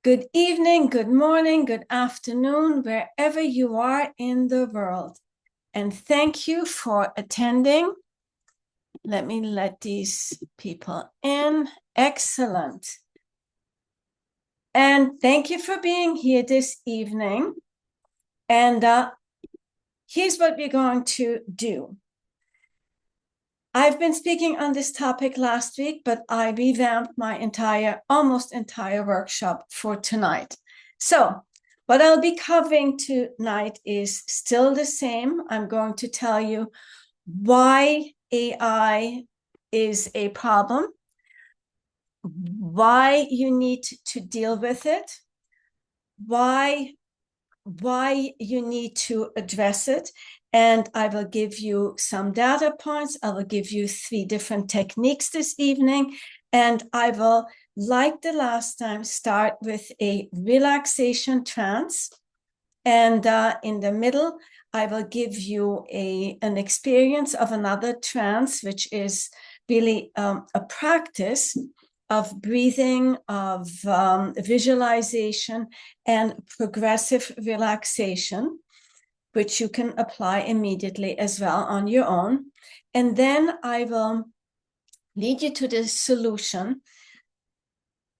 Good evening, good morning, good afternoon, wherever you are in the world. And thank you for attending. Let me let these people in. Excellent. And thank you for being here this evening. And here's what we're going to do. I've been speaking on this topic last week, but I revamped my almost entire workshop for tonight. So what I'll be covering tonight is still the same. I'm going to tell you why AI is a problem, why you need to deal with it, why you need to address it. And I will give you some data points. I will give you 3 different techniques this evening. And I will, like the last time, start with a relaxation trance. And in the middle, I will give you an experience of another trance, which is really a practice of breathing, of visualization, and progressive relaxation, which you can apply immediately as well on your own. And then I will lead you to the solution.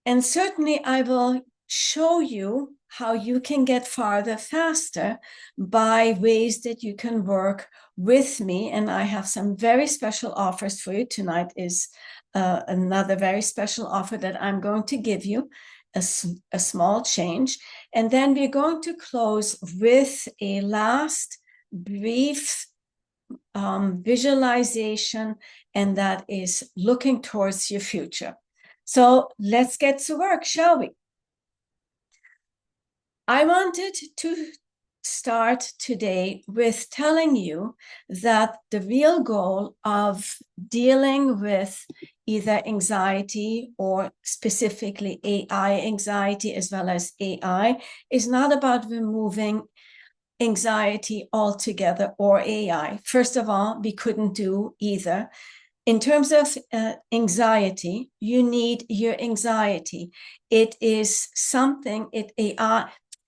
And certainly I will show you how you can get farther faster by ways that you can work with me. And I have some very special offers for you. Tonight is another very special offer that I'm going to give you, a small change. And then we're going to close with a last brief visualization, and that is looking towards your future. So let's get to work, shall we? I wanted to start today with telling you that the real goal of dealing with either anxiety or specifically AI anxiety as well as AI is not about removing anxiety altogether or AI. First of all, we couldn't do either. In terms of anxiety, you need your anxiety. It is something,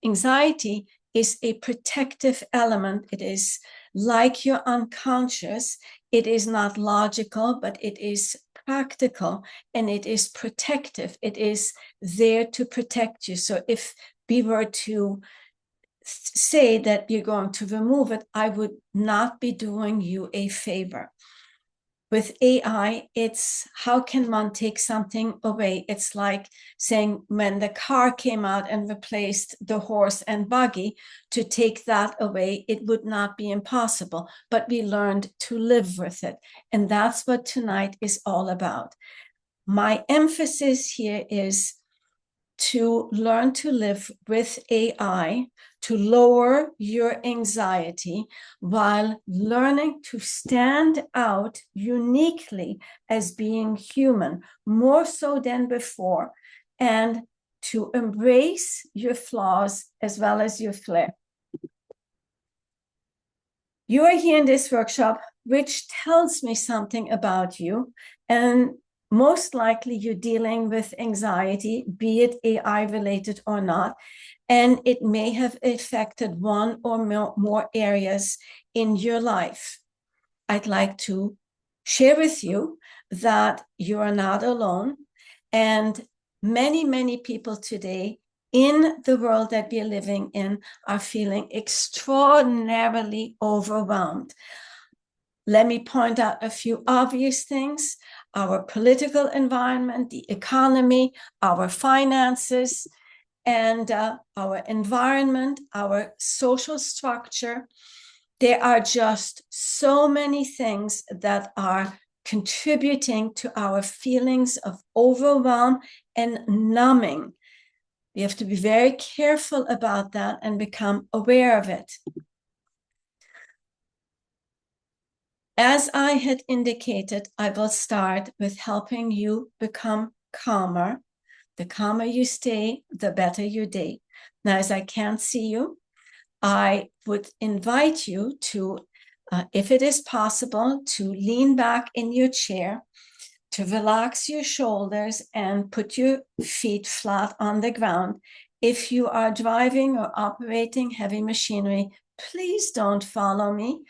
anxiety is a protective element. It is like your unconscious. It is not logical, but it is practical and it is protective. It is there to protect you. So if we were to say that you're going to remove it, I would not be doing you a favor. With AI, it's how can one take something away? It's like saying when the car came out and replaced the horse and buggy, to take that away, it would not be impossible, but we learned to live with it. And that's what tonight is all about. My emphasis here is to learn to live with AI, to lower your anxiety while learning to stand out uniquely as being human, more so than before, and to embrace your flaws as well as your flair. You are here in this workshop, which tells me something about you, and most likely you're dealing with anxiety, be it AI related or not, and it may have affected one or more areas in your life. I'd like to share with you that you are not alone, and many, many people today in the world that we're living in are feeling extraordinarily overwhelmed. Let me point out a few obvious things: our political environment, the economy, our finances, and our environment, our social structure. There are just so many things that are contributing to our feelings of overwhelm and numbing. We have to be very careful about that and become aware of it. As I had indicated, I will start with helping you become calmer. The calmer you stay, the better your day. Now, as I can't see you, I would invite you to, if it is possible, to lean back in your chair, to relax your shoulders and put your feet flat on the ground, If you are driving or operating heavy machinery, please don't follow me.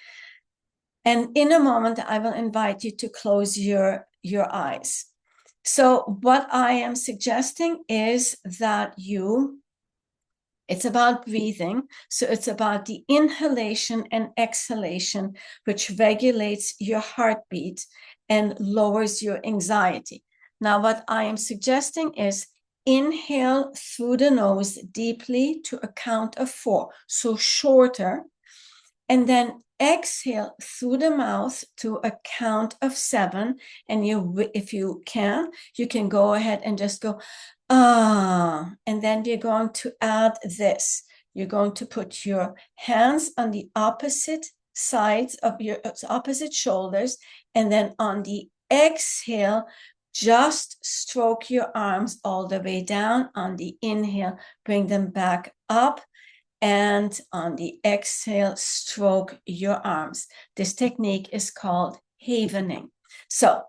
And in a moment, I will invite you to close your eyes. So what I am suggesting is that it's about breathing. So it's about the inhalation and exhalation, which regulates your heartbeat and lowers your anxiety. Now, what I am suggesting is inhale through the nose deeply to a count of 4, so shorter, and then exhale through the mouth to a count of 7. And if you can go ahead and just go, and then you're going to add this. You're going to put your hands on the opposite sides of your opposite shoulders, and then on the exhale, just stroke your arms all the way down. On the inhale, bring them back up. And on the exhale, stroke your arms. This technique is called havening. So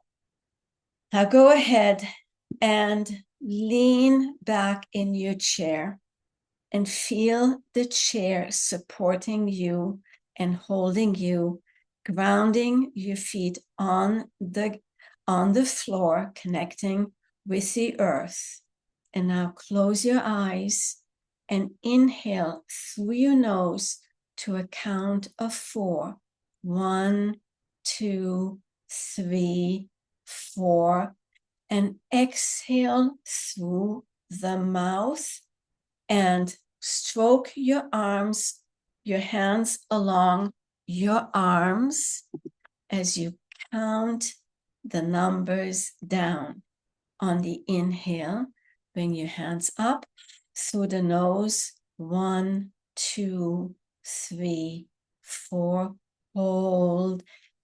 now go ahead and lean back in your chair and feel the chair supporting you and holding you, grounding your feet on the floor, connecting with the earth. And now close your eyes and inhale through your nose to a count of 4. 1, 2, 3, 4. And exhale through the mouth and stroke your arms, your hands along your arms as you count the numbers down. On the inhale, bring your hands up through the nose. 1, 2, 3, 4. Hold.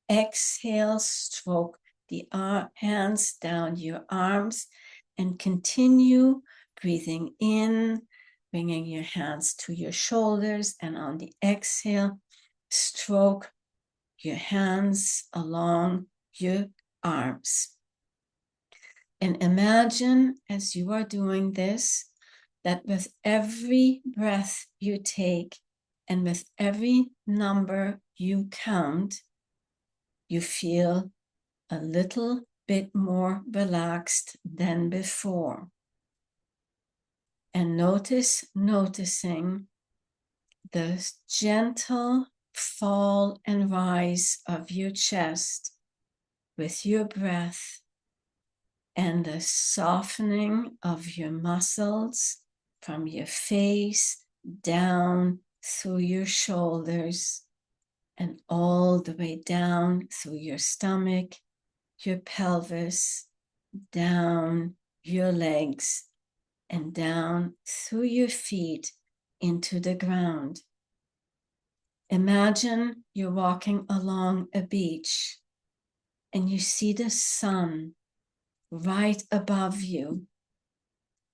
Exhale, stroke the hands down your arms and continue breathing in, bringing your hands to your shoulders, and on the exhale, stroke your hands along your arms. And imagine as you are doing this, that with every breath you take and with every number you count, you feel a little bit more relaxed than before. And noticing the gentle fall and rise of your chest with your breath, and the softening of your muscles from your face down through your shoulders and all the way down through your stomach, your pelvis, down your legs, and down through your feet into the ground. Imagine you're walking along a beach and you see the sun right above you,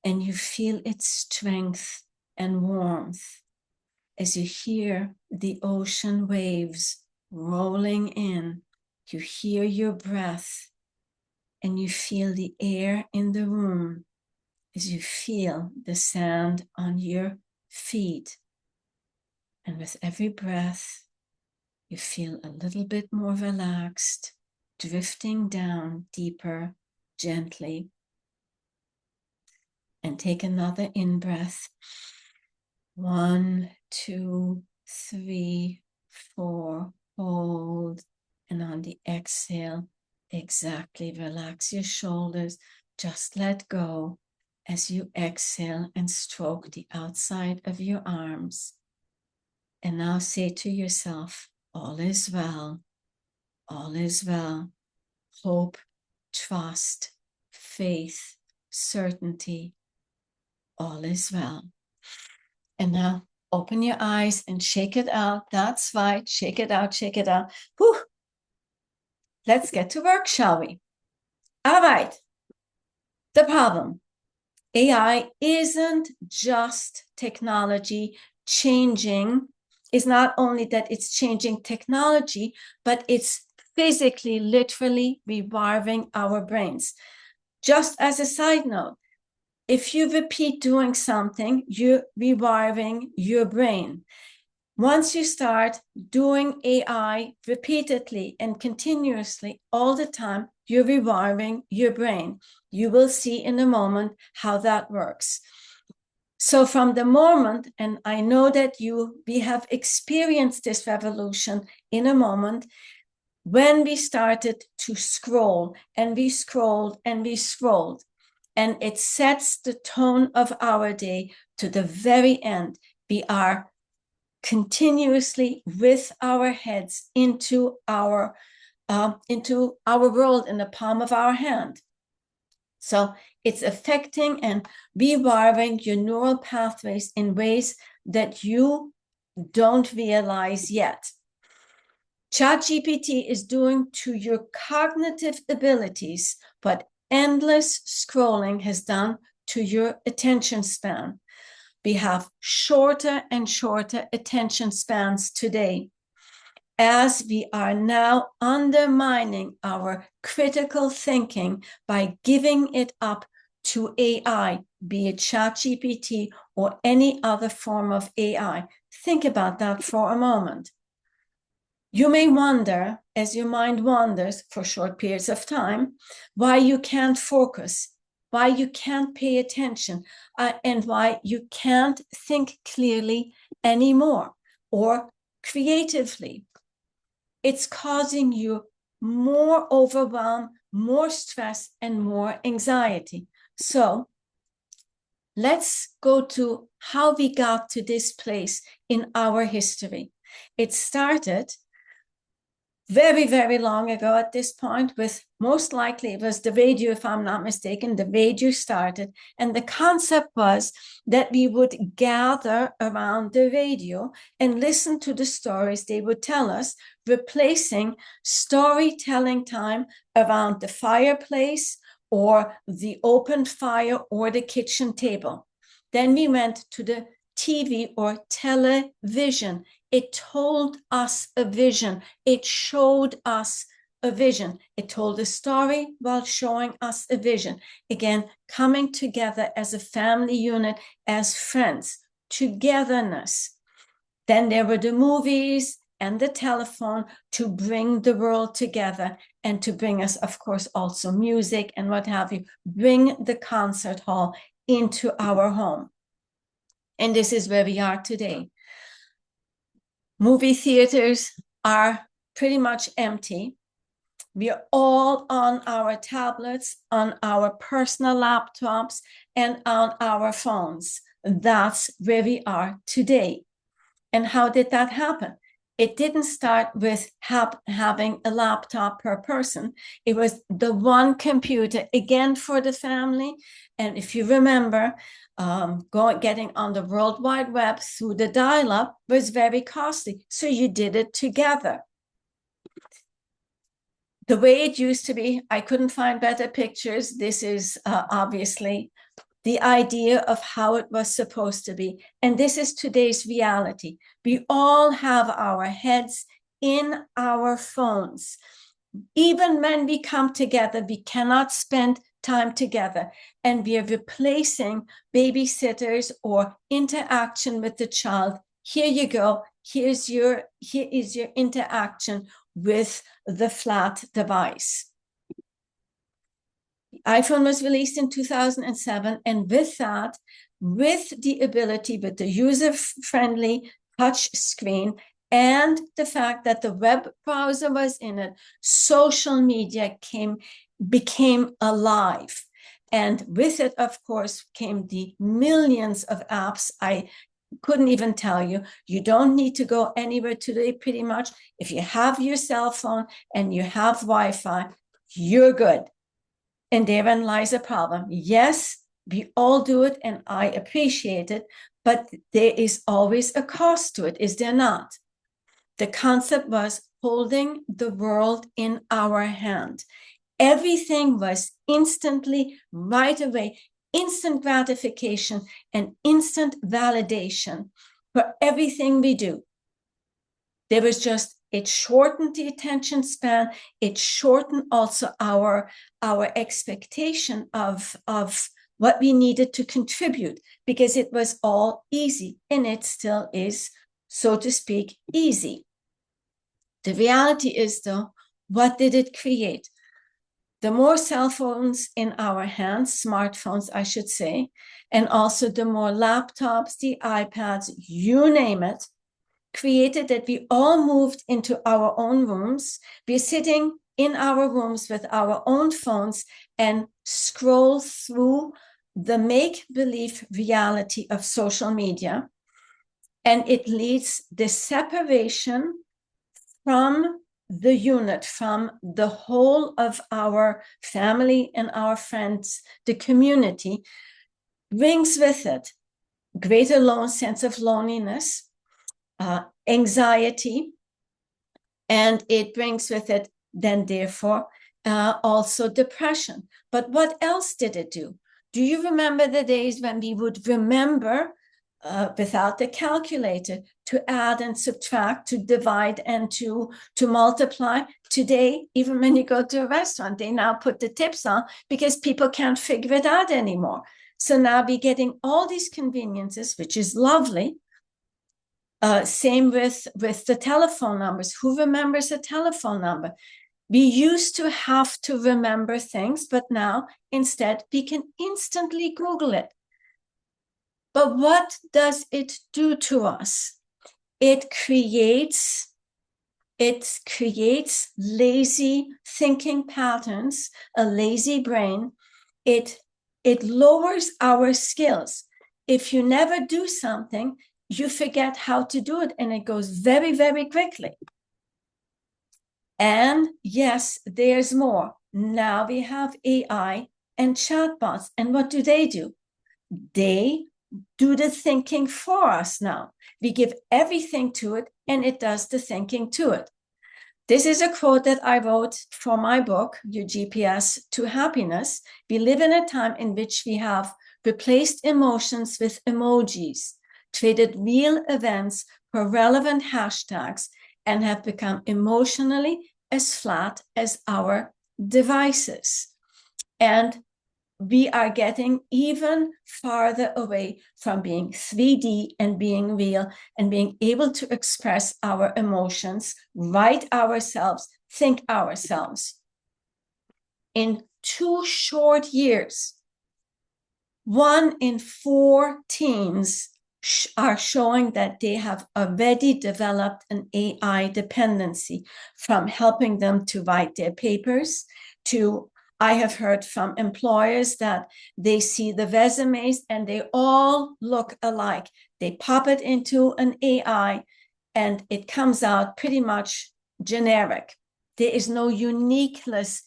and you feel its strength and warmth as you hear the ocean waves rolling in. You hear your breath and you feel the air in the room as you feel the sand on your feet. And with every breath, you feel a little bit more relaxed, drifting down deeper, gently. And take another in-breath. 1, 2, 3, 4. Hold. And on the exhale, exactly relax your shoulders. Just let go as you exhale and stroke the outside of your arms. And now say to yourself, all is well. All is well. Hope, trust, faith, certainty. All is well. And now open your eyes and shake it out. That's right. Shake it out, shake it out. Whew. Let's get to work, shall we? All right. The problem. AI isn't just technology changing. It's not only that it's changing technology, but it's physically, literally rewiring our brains. Just as a side note, If you repeat doing something, you're rewiring your brain. Once you start doing AI repeatedly and continuously all the time, you're rewiring your brain. You will see in a moment how that works. So from the moment, and I know that we have experienced this revolution in a moment, when we started to scroll and we scrolled and we scrolled, and it sets the tone of our day to the very end. We are continuously with our heads into our world in the palm of our hand. So it's affecting and rewiring your neural pathways in ways that you don't realize yet. ChatGPT is doing to your cognitive abilities what endless scrolling has done to your attention span. We have shorter and shorter attention spans today, as we are now undermining our critical thinking by giving it up to AI, be it ChatGPT or any other form of AI. Think about that for a moment. You may wonder, as your mind wanders for short periods of time, why you can't focus, why you can't pay attention, and why you can't think clearly anymore or creatively. It's causing you more overwhelm, more stress, and more anxiety. So let's go to how we got to this place in our history. It started very, very long ago at this point, with most likely it was the radio, if I'm not mistaken. The radio started, and the concept was that we would gather around the radio and listen to the stories they would tell us, replacing storytelling time around the fireplace or the open fire or the kitchen table. Then we went to the TV or television. It told us a vision. It showed us a vision. It told a story while showing us a vision. Again, coming together as a family unit, as friends, togetherness. Then there were the movies and the telephone to bring the world together and to bring us, of course, also music and what have you, bring the concert hall into our home. And this is where we are today. Movie theaters are pretty much empty. We are all on our tablets, on our personal laptops, and on our phones. That's where we are today. And how did that happen? It didn't start with having a laptop per person. It was the one computer, again, for the family. And if you remember, getting on the World Wide Web through the dial-up was very costly. So you did it together. The way it used to be, I couldn't find better pictures. This is obviously the idea of how it was supposed to be. And this is today's reality. We all have our heads in our phones. Even when we come together, we cannot spend time together. And we are replacing babysitters or interaction with the child. Here you go. Here is your interaction with the flat device. iPhone was released in 2007, and with that, with the ability, with the user-friendly touch screen, and the fact that the web browser was in it, social media became alive. And with it, of course, came the millions of apps. I couldn't even tell you. You don't need to go anywhere today, pretty much. If you have your cell phone and you have Wi-Fi, you're good. And therein lies a problem. Yes, we all do it, and I appreciate it, but there is always a cost to it, is there not? The concept was holding the world in our hand. Everything was instantly, right away, instant gratification and instant validation for everything we do. There was just, it shortened the attention span. It shortened also our expectation of what we needed to contribute, because it was all easy, and it still is, so to speak, easy. The reality is, though, what did it create? The more cell phones in our hands, smartphones, I should say, and also the more laptops, the iPads, you name it, created that we all moved into our own rooms. We're sitting in our rooms with our own phones and scroll through the make-believe reality of social media. And it leads the separation from the unit, from the whole of our family and our friends, the community, brings with it greater sense of loneliness, anxiety, and it brings with it then therefore also depression. But what else did it do? Do you remember the days when we would remember without the calculator to add and subtract, to divide and to multiply? Today, even when you go to a restaurant, they now put the tips on because people can't figure it out anymore. So now we're getting all these conveniences, which is lovely. Same with the telephone numbers. Who remembers a telephone number? We used to have to remember things, but now instead we can instantly Google it. But what does it do to us? It creates lazy thinking patterns, a lazy brain. It lowers our skills. If you never do something, you forget how to do it, and it goes very, very quickly. And yes, there's more. Now we have AI and chatbots. And what do? They do the thinking for us now. We give everything to it, and it does the thinking to it. This is a quote that I wrote for my book, Your GPS to Happiness. We live in a time in which we have replaced emotions with emojis, traded real events for relevant hashtags, and have become emotionally as flat as our devices. And we are getting even farther away from being 3D and being real and being able to express our emotions, write ourselves, think ourselves. In 2 short years, 1 in 4 teens are showing that they have already developed an AI dependency, from helping them to write their papers to I have heard from employers that they see the resumes and they all look alike. They pop it into an AI and it comes out pretty much generic. There is no uniqueness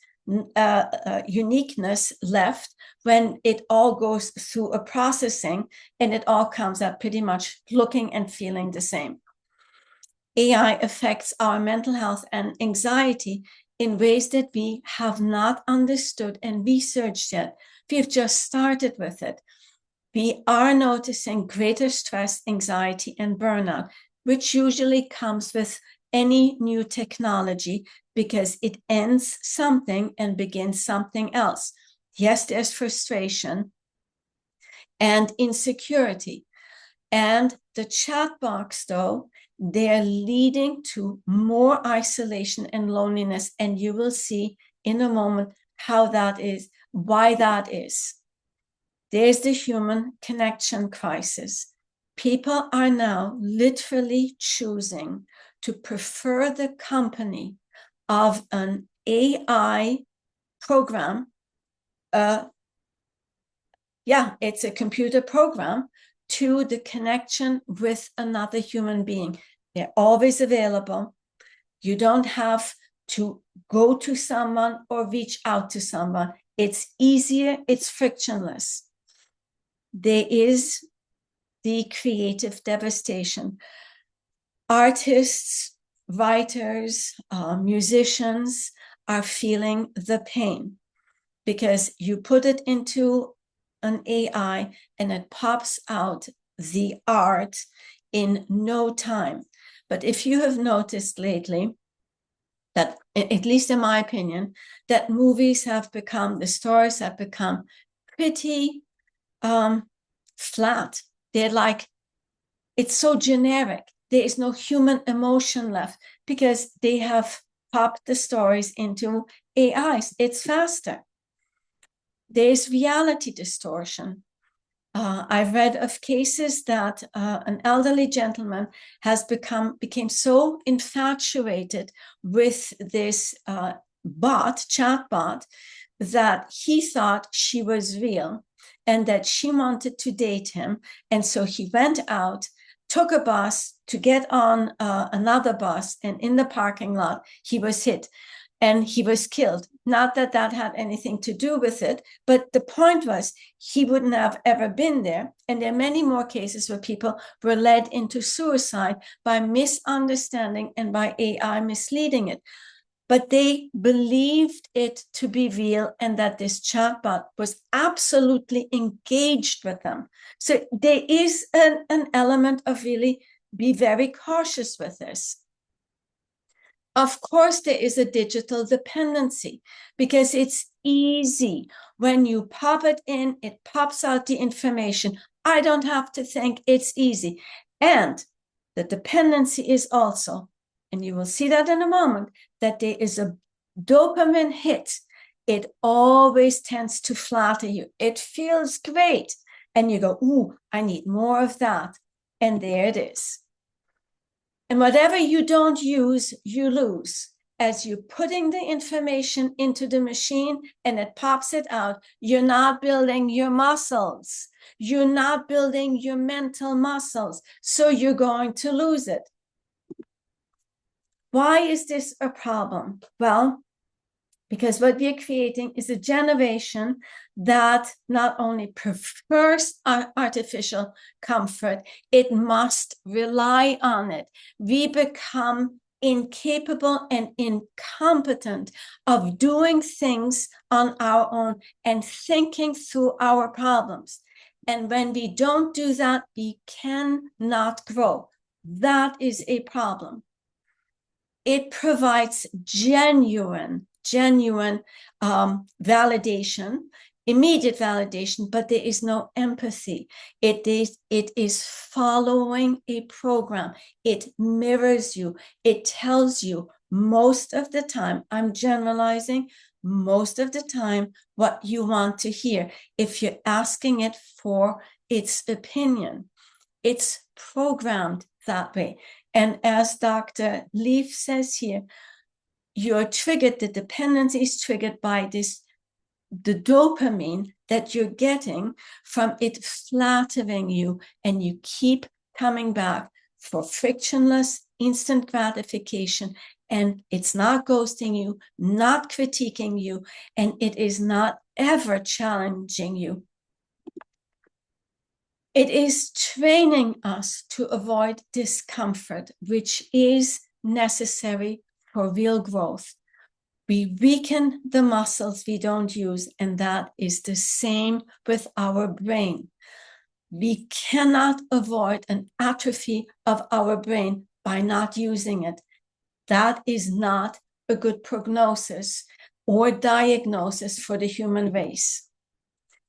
left when it all goes through a processing, and it all comes out pretty much looking and feeling the same. AI affects our mental health and anxiety in ways that we have not understood and researched yet. We've just started with it. We are noticing greater stress, anxiety, and burnout, which usually comes with any new technology because it ends something and begins something else. Yes, there's frustration and insecurity. And the chat box, though, they're leading to more isolation and loneliness. And you will see in a moment how that is, why that is. There's the human connection crisis. People are now literally choosing to prefer the company of an AI program. It's a computer program, to the connection with another human being. They're always available. You don't have to go to someone or reach out to someone. It's easier, it's frictionless. There is the creative devastation. Artists, writers, musicians are feeling the pain because you put it into an AI and it pops out the art in no time. But if you have noticed lately that, at least in my opinion, that movies have become, the stories have become pretty flat. They're like, it's so generic. There is no human emotion left because they have popped the stories into AIs. It's faster. There's reality distortion. I've read of cases that an elderly gentleman became so infatuated with this chatbot, that he thought she was real and that she wanted to date him. And so he went out, took a bus to get on another bus, and in the parking lot, he was hit and he was killed. Not that that had anything to do with it, but the point was he wouldn't have ever been there. And there are many more cases where people were led into suicide by misunderstanding and by AI misleading it. But they believed it to be real and that this chatbot was absolutely engaged with them. So there is an element of really be very cautious with this. Of course, there is a digital dependency because it's easy. When you pop it in, it pops out the information. I don't have to think, it's easy. And the dependency is also, and you will see that in a moment, that there is a dopamine hit. It always tends to flatter you. It feels great. And you go, ooh, I need more of that. And there it is. And whatever you don't use, you lose. As you're putting the information into the machine and it pops it out, you're not building your muscles. You're not building your mental muscles. So you're going to lose it. Why is this a problem? Well, because what we're creating is a generation that not only prefers artificial comfort, it must rely on it. We become incapable and incompetent of doing things on our own and thinking through our problems. And when we don't do that, we cannot grow. That is a problem. It provides genuine validation, immediate validation, but there is no empathy. It is following a program. It mirrors you. It tells you most of the time, I'm generalizing, most of the time, what you want to hear. If you're asking it for its opinion, it's programmed that way. And as Dr. Leaf says here, you're triggered, the dependency is triggered by the dopamine that you're getting from it flattering you, and you keep coming back for frictionless, instant gratification. And it's not ghosting you, not critiquing you, and it is not ever challenging you. It is training us to avoid discomfort, which is necessary for real growth. We weaken the muscles we don't use, and that is the same with our brain. We cannot avoid an atrophy of our brain by not using it. That is not a good prognosis or diagnosis for the human race.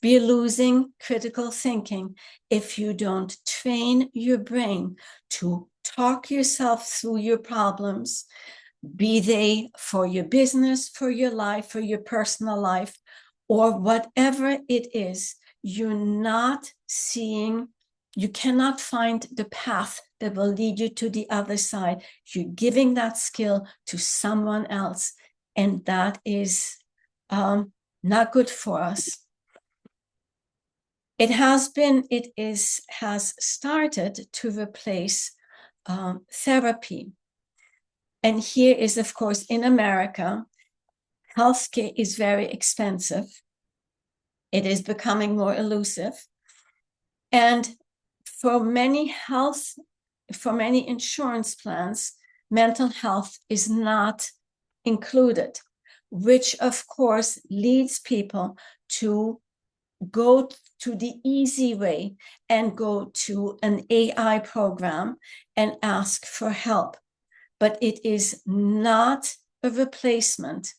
We're losing critical thinking if you don't train your brain to talk yourself through your problems, be they for your business, for your life, for your personal life, or whatever it is. You're not seeing, you cannot find the path that will lead you to the other side. You're giving that skill to someone else, and that is not good for us. It has started to replace therapy. And here is, of course, in America, healthcare is very expensive. It is becoming more elusive. And for many insurance plans, mental health is not included, which of course leads people to go to the easy way and go to an AI program and ask for help. But it is not a replacement,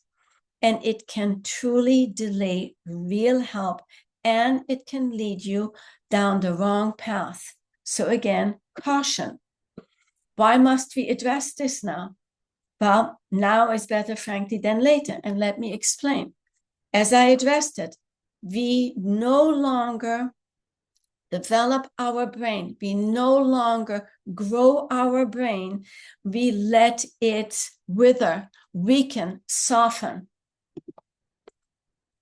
and it can truly delay real help and it can lead you down the wrong path. So again, caution. Why must we address this now? Well, now is better, frankly, than later. And let me explain. As I addressed it, we no longer develop our brain. We no longer grow our brain. We let it wither, weaken, soften.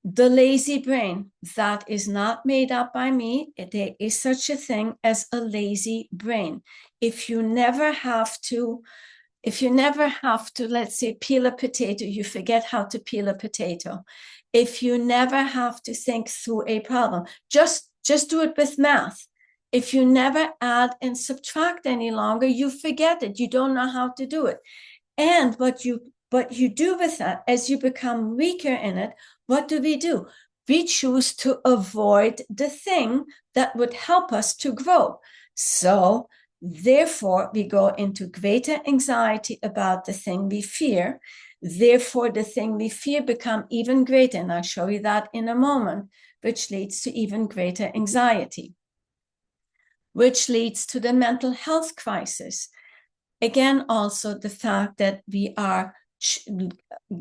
The lazy brain, that is not made up by me. There is such a thing as a lazy brain. If you never have to, let's say, peel a potato, you forget how to peel a potato. If you never have to think through a problem, just do it with math. If you never add and subtract any longer, you forget it. You don't know how to do it. And what you do with that, as you become weaker in it, what do? We choose to avoid the thing that would help us to grow. So therefore, we go into greater anxiety about the thing we fear. Therefore, the thing we fear become even greater. And I'll show you that in a moment, which leads to even greater anxiety, which leads to the mental health crisis. Again, also the fact that we are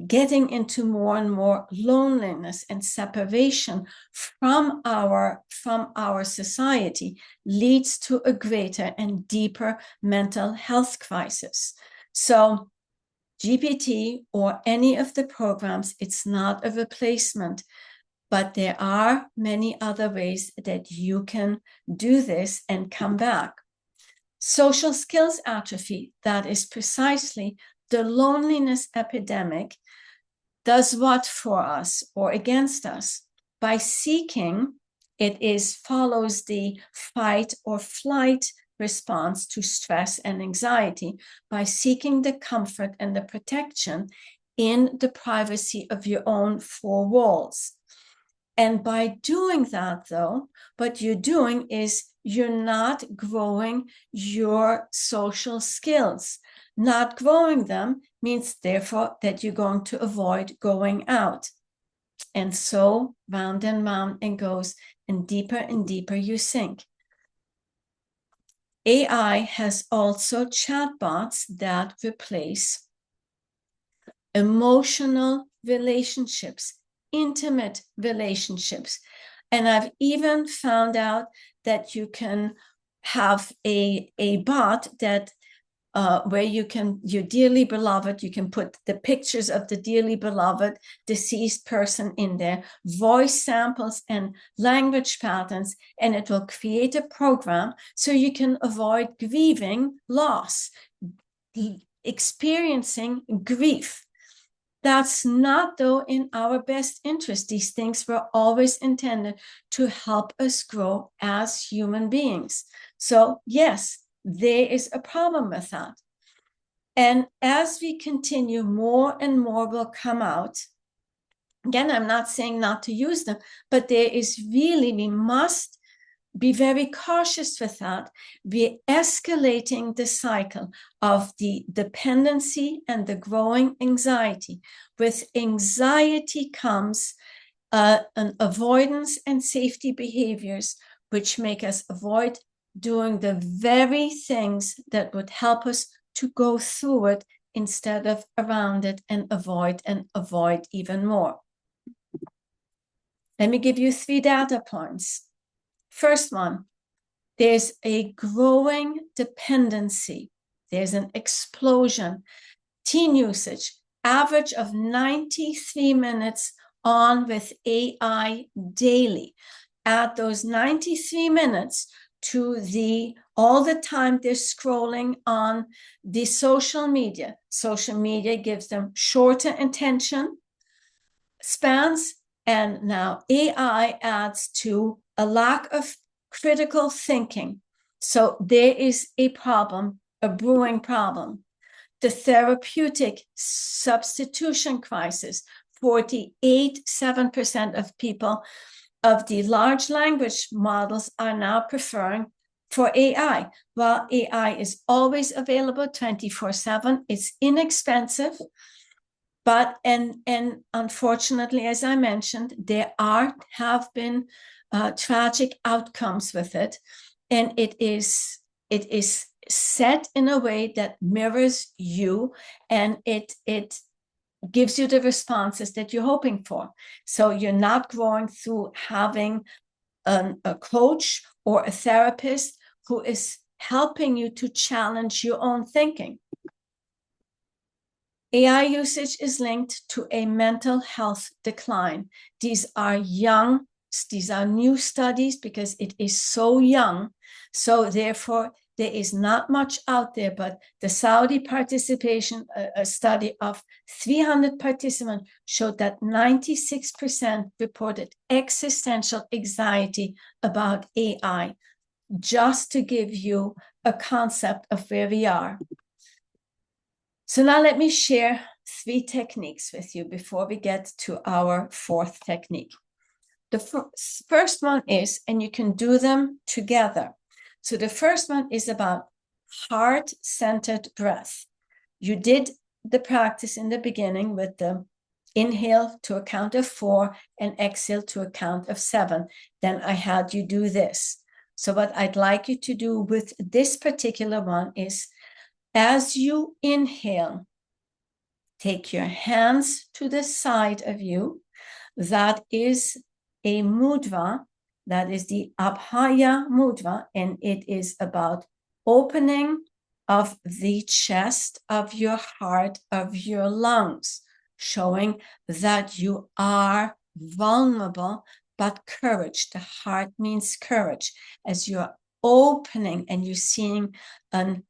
getting into more and more loneliness and separation from our society leads to a greater and deeper mental health crisis. So GPT or any of the programs, it's not a replacement, but there are many other ways that you can do this and come back. Social skills atrophy, that is precisely the loneliness epidemic, does what for us or against us? By seeking, follows the fight or flight response to stress and anxiety by seeking the comfort and the protection in the privacy of your own four walls. And by doing that, though, what you're doing is you're not growing your social skills. Not growing them means, therefore, that you're going to avoid going out. And so round and round it goes, and deeper you sink. AI has also chatbots that replace emotional relationships, intimate relationships. And I've even found out that you can have a bot that where your dearly beloved, you can put the pictures of the dearly beloved deceased person in there, voice samples and language patterns, and it will create a program so you can avoid grieving loss, experiencing grief. That's not, though, in our best interest. These things were always intended to help us grow as human beings. So yes, there is a problem with that. And as we continue, more and more will come out. Again, I'm not saying not to use them, but we must be very cautious with that. We're escalating the cycle of the dependency and the growing anxiety. With anxiety comes an avoidance and safety behaviors, which make us avoid doing the very things that would help us to go through it instead of around it and avoid even more. Let me give you 3 data points. First one, there's a growing dependency. There's an explosion. Teen usage, average of 93 minutes on with AI daily. Add those 93 minutes to all the time they're scrolling on the social media. Social media gives them shorter attention spans, and now AI adds to a lack of critical thinking. So there is a problem, a brewing problem. The therapeutic substitution crisis, 7% of people of the large language models are now preferring for AI. While AI is always available 24/7, it's inexpensive. But and unfortunately, as I mentioned, there have been tragic outcomes with it, and it is set in a way that mirrors you, and it gives you the responses that you're hoping for. So you're not going through having a coach or a therapist who is helping you to challenge your own thinking. AI usage is linked to a mental health decline. These are new studies because it is so young. So therefore, there is not much out there, but the Saudi participation, a study of 300 participants showed that 96% reported existential anxiety about AI, just to give you a concept of where we are. So now let me share 3 techniques with you before we get to our 4th technique. The first one is, and you can do them together. So the first one is about heart-centered breath. You did the practice in the beginning with the inhale to a count of 4 and exhale to a count of 7. Then I had you do this. So what I'd like you to do with this particular one is, as you inhale, take your hands to the side of you. That is a mudra, that is the Abhaya mudra, and it is about opening of the chest, of your heart, of your lungs, showing that you are vulnerable, but courage. The heart means courage. As you're opening and you're seeing an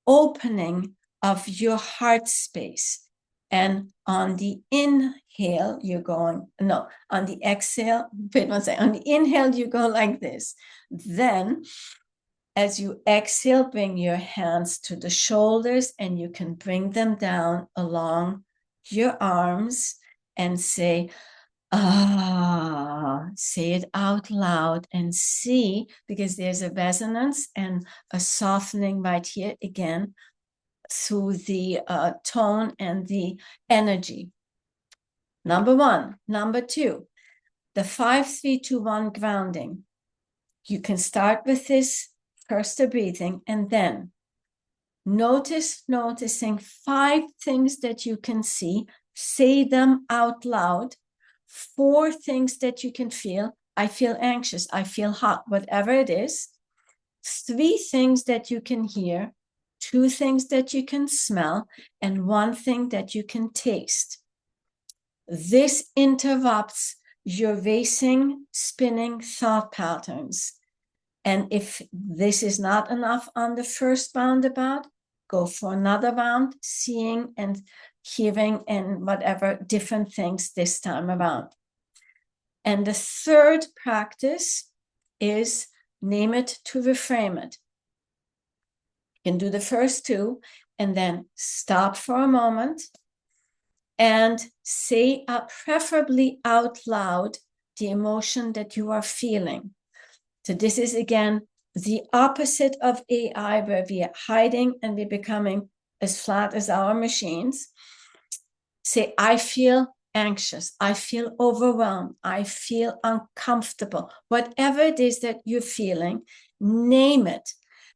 opening of your heart space. And on the inhale, you're going, no, on the exhale, wait one second, on the inhale, you go like this. Then, as you exhale, bring your hands to the shoulders, and you can bring them down along your arms and say, say it out loud and see, because there's a resonance and a softening right here again through the tone and the energy. Number 1. Number 2, the 5-3-2-1 grounding. You can start with this first, the breathing, and then noticing 5 things that you can see. Say them out loud. 4 things that you can feel. I feel anxious, I feel hot, whatever it is. 3 things that you can hear, 2 things that you can smell, and 1 thing that you can taste. This interrupts your racing, spinning thought patterns. And if this is not enough on the first roundabout, go for another round, seeing and hearing and whatever different things this time around. And the third practice is name it to reframe it. You can do the first 2 and then stop for a moment and say preferably out loud the emotion that you are feeling. So this is again the opposite of AI, where we are hiding and we're becoming as flat as our machines. Say, I feel anxious, I feel overwhelmed, I feel uncomfortable. Whatever it is that you're feeling, name it.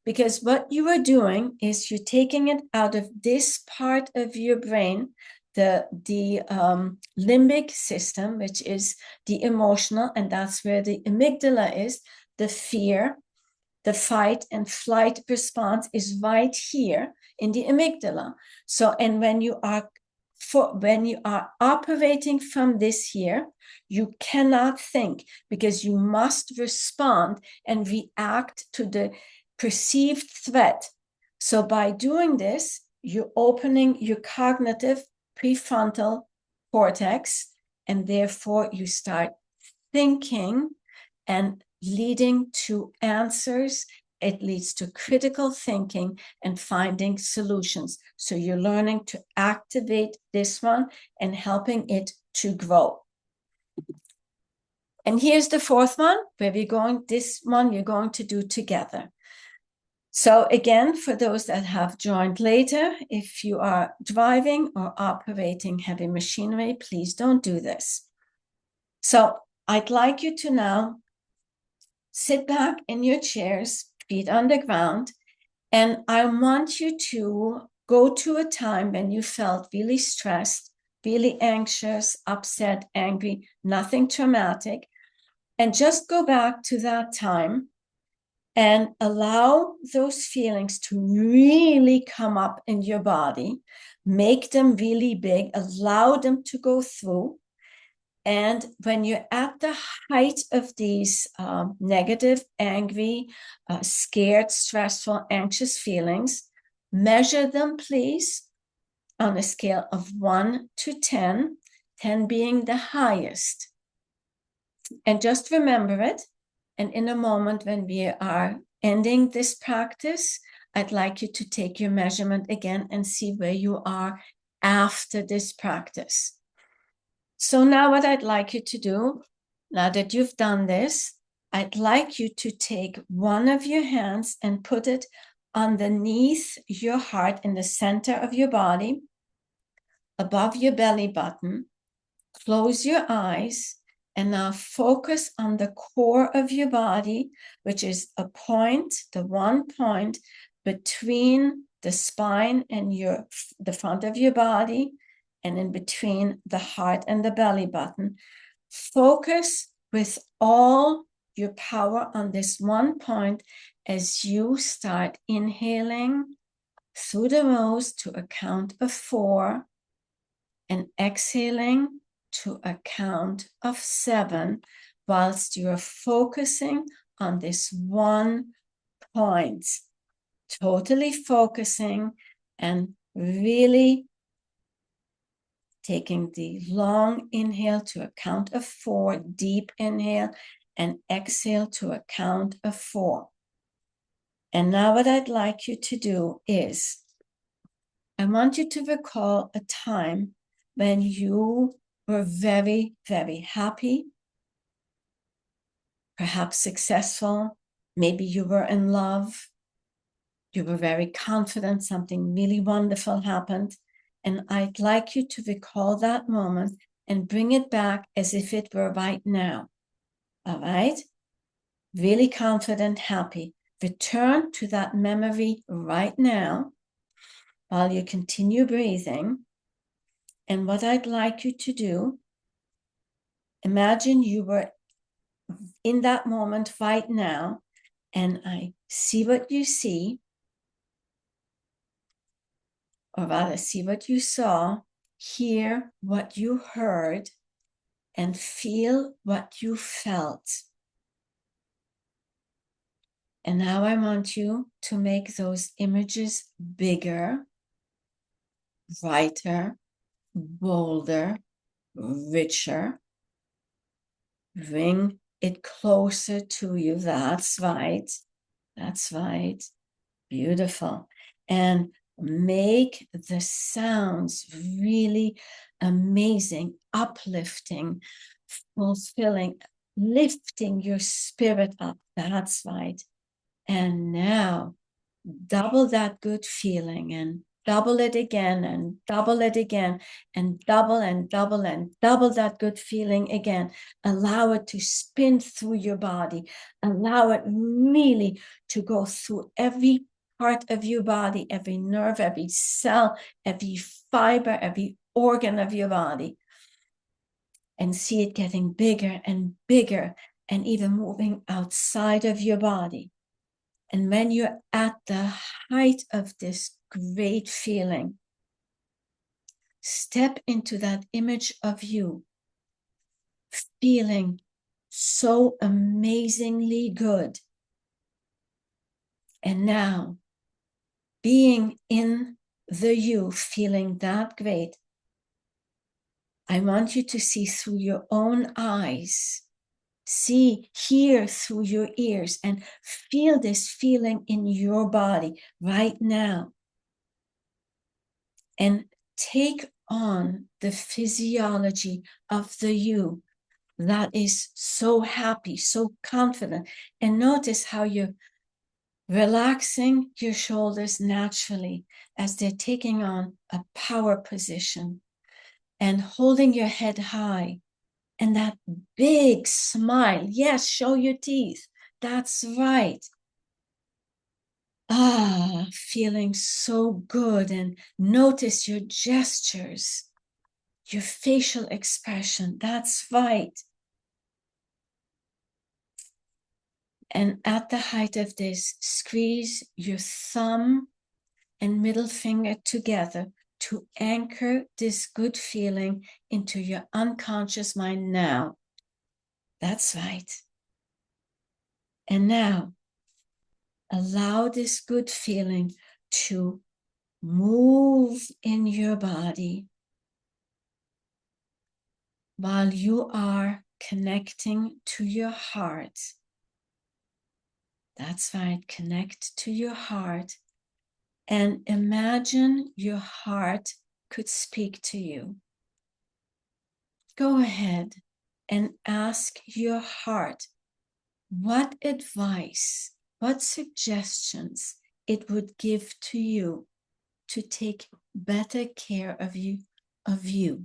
Because what you are doing is you're taking it out of this part of your brain, the limbic system, which is the emotional, and that's where the amygdala is. The fear, the fight and flight response is right here in the amygdala. So, and when you are operating from this here, you cannot think, because you must respond and react to the perceived threat. So by doing this, you're opening your cognitive prefrontal cortex, and therefore you start thinking and leading to answers. It leads to critical thinking and finding solutions. So you're learning to activate this one and helping it to grow. And here's the 4th one, where this one you're going to do together. So again, for those that have joined later, if you are driving or operating heavy machinery, please don't do this. So I'd like you to now sit back in your chairs, feet on the ground, and I want you to go to a time when you felt really stressed, really anxious, upset, angry, nothing traumatic, and just go back to that time and allow those feelings to really come up in your body, make them really big, allow them to go through. And when you're at the height of these negative, angry, scared, stressful, anxious feelings, measure them, please, on a scale of 1 to 10, 10 being the highest. And just remember it. And in a moment when we are ending this practice, I'd like you to take your measurement again and see where you are after this practice. So now what I'd like you to do, now that you've done this, I'd like you to take one of your hands and put it underneath your heart in the center of your body, above your belly button. Close your eyes and now focus on the core of your body, which is a point, the one point between the spine and the front of your body, and in between the heart and the belly button. Focus with all your power on this one point as you start inhaling through the nose to a count of 4 and exhaling to a count of 7 whilst you're focusing on this one point, totally focusing and really taking the long inhale to a count of 4, deep inhale, and exhale to a count of 4. And now what I'd like you to do is, I want you to recall a time when you were very, very happy, perhaps successful, maybe you were in love, you were very confident, something really wonderful happened. And I'd like you to recall that moment and bring it back as if it were right now. All right? Really confident, happy. Return to that memory right now while you continue breathing. And what I'd like you to do, imagine you were in that moment right now, and I see what you see, or rather see what you saw, hear what you heard, and feel what you felt. And now I want you to make those images bigger, brighter, bolder, richer. Bring it closer to you. That's right. That's right. Beautiful. And make the sounds really amazing, uplifting, fulfilling, lifting your spirit up. That's right. And now double that good feeling and double it again and double it again and double and double and double that good feeling again. Allow it to spin through your body. Allow it really to go through every part of your body, every nerve, every cell, every fiber, every organ of your body. And see it getting bigger and bigger and even moving outside of your body. And when you're at the height of this great feeling, step into that image of you, feeling so amazingly good. And now, being in the you, feeling that great, I want you to see through your own eyes, see, hear through your ears, and feel this feeling in your body right now. And take on the physiology of the you that is so happy, so confident. And notice how your Relaxing your shoulders naturally as they're taking on a power position, and holding your head high, and that big smile. Yes, show your teeth. That's right. Feeling so good, and notice your gestures, your facial expression. That's right. And at the height of this, squeeze your thumb and middle finger together to anchor this good feeling into your unconscious mind now. That's right. And now, allow this good feeling to move in your body while you are connecting to your heart. That's right, connect to your heart and imagine your heart could speak to you. Go ahead and ask your heart what advice, what suggestions it would give to you to take better care of you.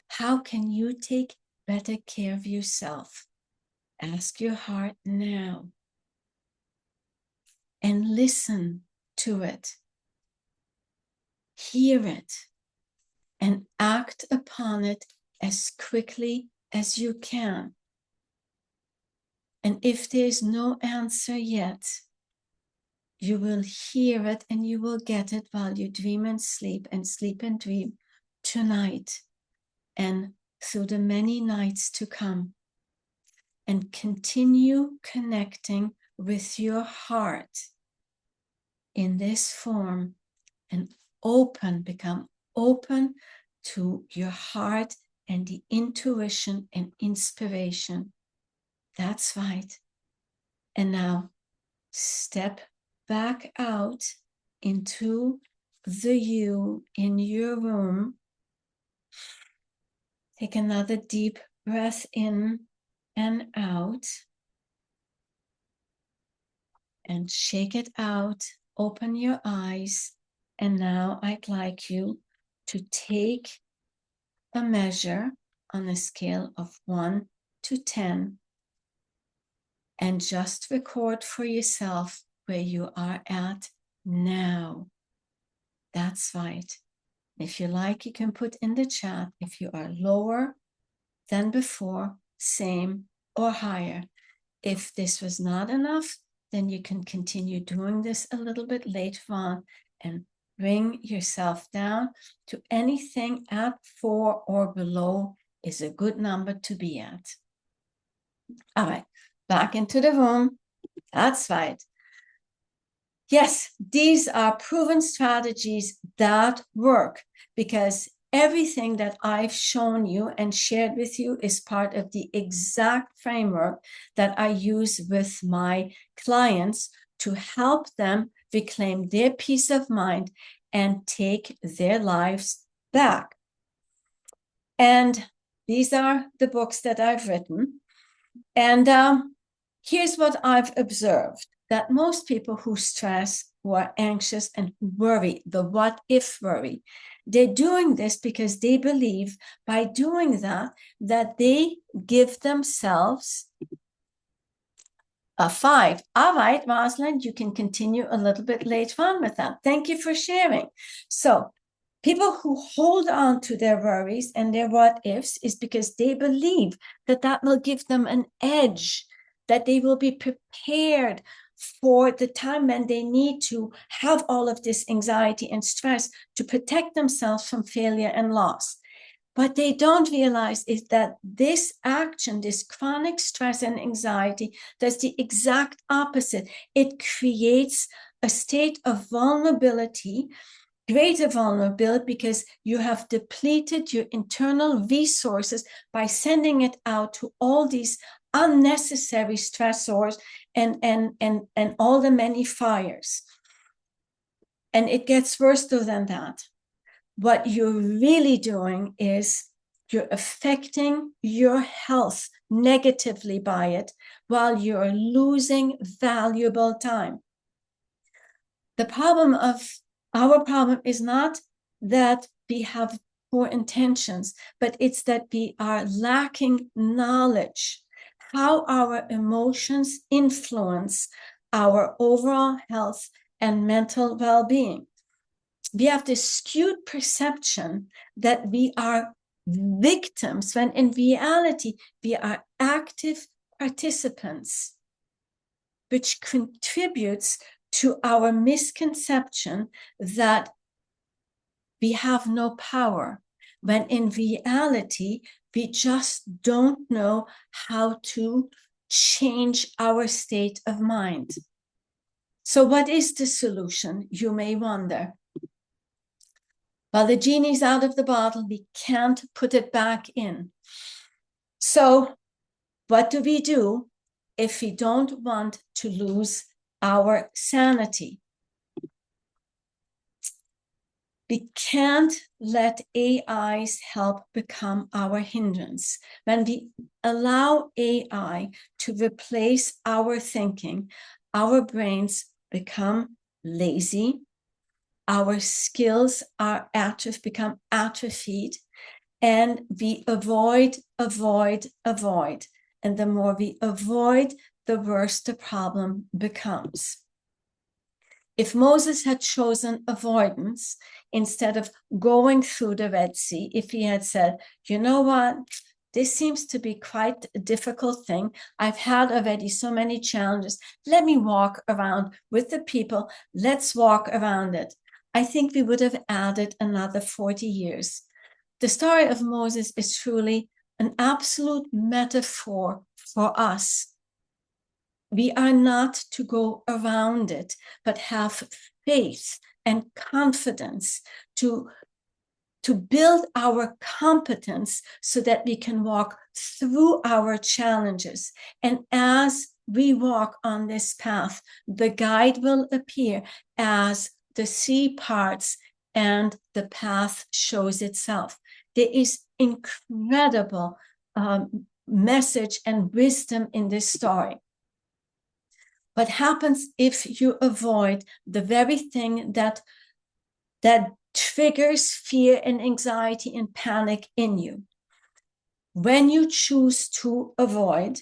How can you take better care of yourself? Ask your heart now and listen to it. Hear it and act upon it as quickly as you can. And if there's no answer yet, you will hear it and you will get it while you dream and sleep and dream tonight and through the many nights to come. And continue connecting with your heart in this form and become open to your heart and the intuition and inspiration. That's right. And now step back out into the you in your room. Take another deep breath in and out. And shake it out. Open your eyes. And now I'd like you to take a measure on a scale of 1 to 10 and just record for yourself where you are at now. That's right. If you like, you can put in the chat if you are lower than before, same, or higher. If this was not enough, then you can continue doing this a little bit later on and bring yourself down to anything at 4 or below is a good number to be at. All right, back into the room. That's right. Yes, these are proven strategies that work because everything that I've shown you and shared with you is part of the exact framework that I use with my clients to help them reclaim their peace of mind and take their lives back. And these are the books that I've written. And here's what I've observed, that most people who stress, who are anxious and who worry, the what if worry, they're doing this because they believe by doing that, that they give themselves a 5. All right, Rosalind, you can continue a little bit later on with that. Thank you for sharing. So people who hold on to their worries and their what ifs is because they believe that that will give them an edge, that they will be prepared for the time when they need to have all of this anxiety and stress to protect themselves from failure and loss. What they don't realize is that this action, this chronic stress and anxiety, does the exact opposite. It creates a state of vulnerability, greater vulnerability, because you have depleted your internal resources by sending it out to all these unnecessary stressors and all the many fires. And it gets worse than that. What you're really doing is you're affecting your health negatively by it while you're losing valuable time. The problem of our problem is not that we have poor intentions, but it's that we are lacking knowledge, how our emotions influence our overall health and mental well-being. We have this skewed perception that we are victims, when in reality, we are active participants, which contributes to our misconception that we have no power, when in reality, we just don't know how to change our state of mind. So what is the solution, you may wonder? Well, the genie's out of the bottle. We can't put it back in. So what do we do if we don't want to lose our sanity? We can't let AI's help become our hindrance. When we allow AI to replace our thinking, our brains become lazy, our skills are become atrophied, and we avoid. And the more we avoid, the worse the problem becomes. If Moses had chosen avoidance instead of going through the Red Sea, if he had said, you know what, this seems to be quite a difficult thing. I've had already so many challenges. Let me walk around with the people. Let's walk around it. I think we would have added another 40 years. The story of Moses is truly an absolute metaphor for us. We are not to go around it, but have faith and confidence to build our competence so that we can walk through our challenges. And as we walk on this path, the guide will appear as the sea parts and the path shows itself. There is incredible message and wisdom in this story. What happens if you avoid the very thing that triggers fear and anxiety and panic in you? When you choose to avoid,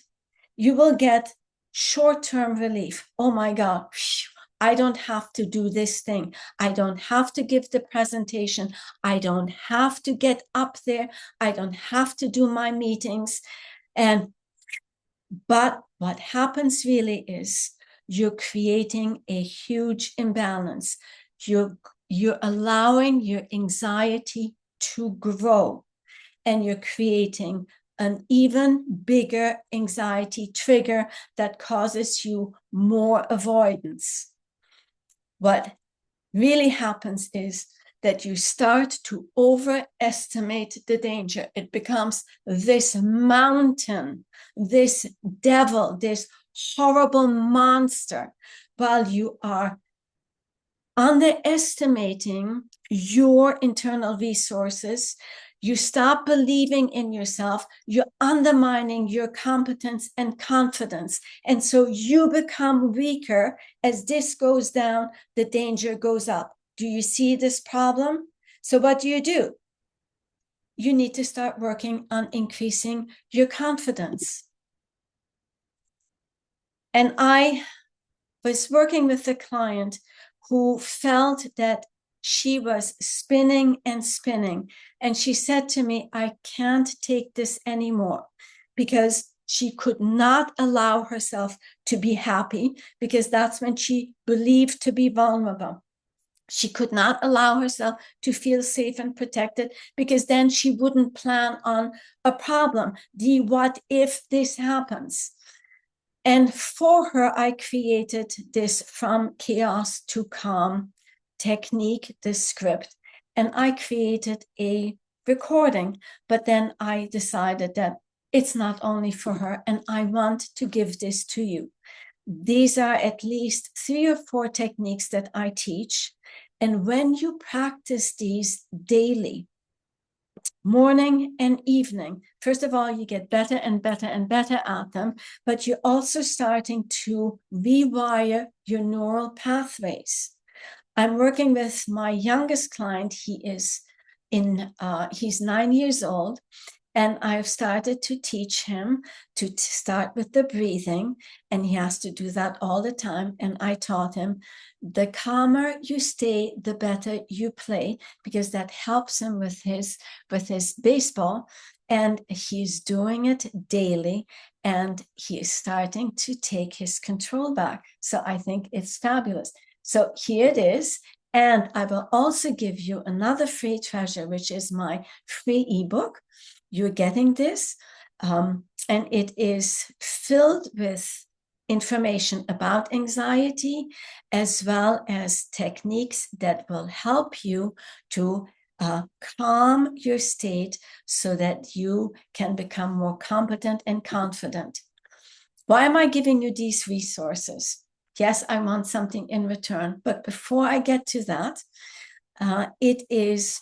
you will get short-term relief. Oh my God, I don't have to do this thing. I don't have to give the presentation. I don't have to get up there. I don't have to do my meetings. But what happens really is you're creating a huge imbalance. You're allowing your anxiety to grow, and you're creating an even bigger anxiety trigger that causes you more avoidance. What really happens is that you start to overestimate the danger. It becomes this mountain, this devil, this horrible monster, while you are underestimating your internal resources. You stop believing in yourself. You're undermining your competence and confidence. And so you become weaker. As this goes down, the danger goes up. Do you see this problem? So what do? You need to start working on increasing your confidence. And I was working with a client who felt that she was spinning and spinning. And she said to me, I can't take this anymore, because she could not allow herself to be happy, because that's when she believed to be vulnerable. She could not allow herself to feel safe and protected, because then she wouldn't plan on a problem. The what if this happens? And for her, I created this From Chaos to Calm technique, this script, and I created a recording. But then I decided that it's not only for her, and I want to give this to you. These are at least 3 or 4 techniques that I teach. And when you practice these daily, morning and evening, first of all, you get better and better and better at them, but you're also starting to rewire your neural pathways. I'm working with my youngest client. He's 9 years old. And I've started to teach him to start with the breathing, and he has to do that all the time. And I taught him, the calmer you stay, the better you play, because that helps him with his baseball. And he's doing it daily, and he is starting to take his control back. So I think it's fabulous. So here it is. And I will also give you another free treasure, which is my free ebook. You're getting this, and it is filled with information about anxiety, as well as techniques that will help you to calm your state so that you can become more competent and confident. Why am I giving you these resources? Yes, I want something in return, but before I get to that, it is